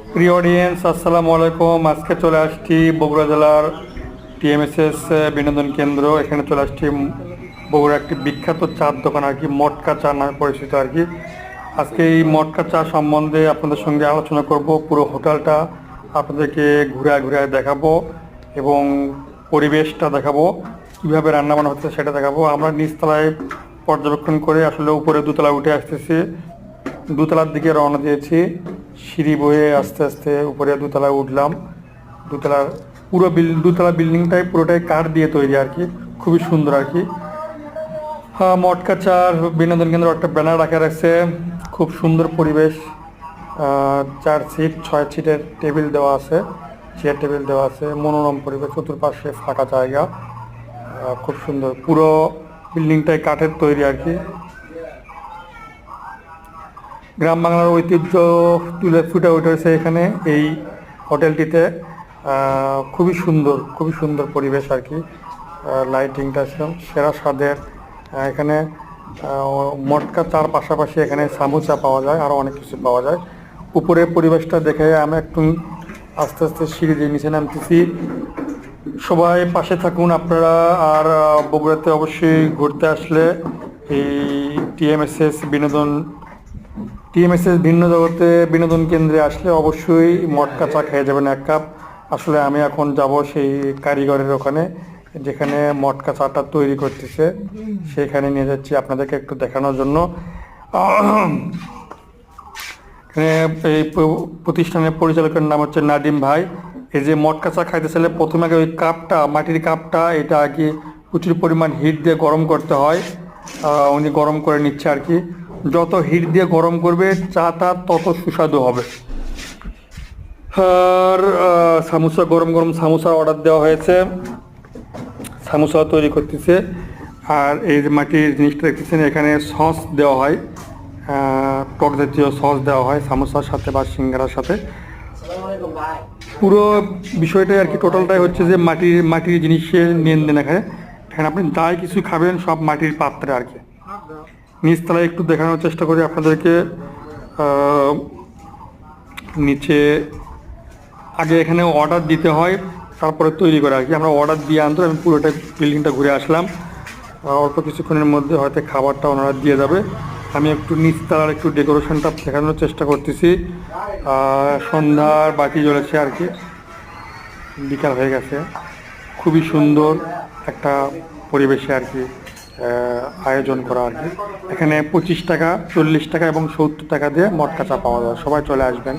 প্রিয় অডিয়েন্স, আসসালামু আলাইকুম। আজকে চলে আসছি বগুড়া জেলার টিএমএসএস বিনোদন কেন্দ্র। এখানে চলে আসছি বগুড়া একটি বিখ্যাত চার দোকান আর কি, মটকা চা নামে পরিচিত আর কি। আজকে এই মটকা চা সম্বন্ধে আপনাদের সঙ্গে আলোচনা করব। পুরো হোটেলটা আপনাদেরকে ঘুরে ঘুরে দেখাবো এবং পরিবেশটা দেখাবো, কীভাবে রান্নাবান্না হচ্ছে সেটা দেখাবো। আমরা নিচতলায় পর্যবেক্ষণ করে আসলে উপরে দোতলায় উঠে আসতেছি, দোতলার দিকে রওনা দিয়েছি। সিঁড়ি বয়ে আস্তে আস্তে উপরে দোতলায় উঠলাম। দোতলার পুরো দোতলা বিল্ডিংটাই পুরোটাই কাঠ দিয়ে তৈরি আর কি, খুবই সুন্দর আর কি। হ্যাঁ, মটকা চার বিনোদন কেন্দ্র একটা ব্যানার রাখা রাখছে, খুব সুন্দর পরিবেশ। 4 সিট 6 সিটের টেবিল দেওয়া আছে, চেয়ার টেবিল দেওয়া আছে, মনোরম পরিবেশ, চতুর্পাশে ফাঁকা জায়গা। খুব সুন্দর, পুরো বিল্ডিংটাই কাঠের তৈরি আর কি। গ্রাম বাংলার ঐতিহ্য তুলে ফুটে উঠেছে এখানে এই হোটেলটিতে। খুবই সুন্দর, খুবই সুন্দর পরিবেশ আর কি। লাইটিংটা সেরা স্বাদের। এখানে মটকা চার পাশাপাশি এখানে সামোসা পাওয়া যায়, আরও অনেক কিছু পাওয়া যায়। উপরের পরিবেশটা দেখে আমি একটু আস্তে আস্তে সিঁড়ি দিয়ে নিচে নামতেছি। সবাই পাশে থাকুন আপনারা। আর বগুড়াতে অবশ্যই ঘুরতে আসলে এই টিএমএসএস ভিন্ন জগতে বিনোদন কেন্দ্রে আসলে অবশ্যই মটকা চা খেয়ে যাবেন 1 কাপ। আসলে আমি এখন যাব সেই কারিগরের ওখানে, যেখানে মটকা চাটা তৈরি করতেছে, সেখানে নিয়ে যাচ্ছি আপনাদেরকে একটু দেখানোর জন্য। এখানে এই প্রতিষ্ঠানের পরিচালকের নাম হচ্ছে নাদিম ভাই। এই যে মটকা চা খাইতে চাইলে প্রথমে আগে ওই কাপটা, মাটির কাপটা, এটা আগে প্রচুর পরিমাণ হিট দিয়ে গরম করতে হয়। উনি গরম করে নিচ্ছে আর কি। যত হিট দিয়ে গরম করবে চাটা তত সুস্বাদু হবে। আর সামোসা, গরম গরম সামোসা অর্ডার দেওয়া হয়েছে, সামোসা তৈরি করতেছে। আর এই যে মাটির জিনিসটা দেখতেছেন, এখানে সস দেওয়া হয়, টক জাতীয় সস দেওয়া হয় সামোসার সাথে বা সিঙ্গারার সাথে। পুরো বিষয়টাই আর কি, টোটালটাই হচ্ছে যে মাটির জিনিসের লেনদেন। এখানে আপনি যাই কিছু খাবেন সব মাটির পাত্রে আর কি। নিচতলায় একটু দেখানোর চেষ্টা করি আপনাদেরকে। নিচে আগে এখানে অর্ডার দিতে হয়, তারপরে তৈরি করে আর কি। আমরা অর্ডার দিয়ে আনতো, আমি পুরোটা বিল্ডিংটা ঘুরে আসলাম। অল্প কিছুক্ষণের মধ্যে হয়তো খাবারটা ওনারা দিয়ে যাবে। আমি একটু নিচতলার একটু ডেকোরেশনটা দেখানোর চেষ্টা করতেছি। সন্ধ্যার বাতি জ্বলেছে আর কি, বিকাল হয়ে গেছে। খুবই সুন্দর একটা পরিবেশে আর কি আয়োজন করা আর কি। এখানে 25 টাকা, 40 টাকা এবং 70 টাকা দিয়ে মটকা চা পাওয়া যায়। সবাই চলে আসবেন।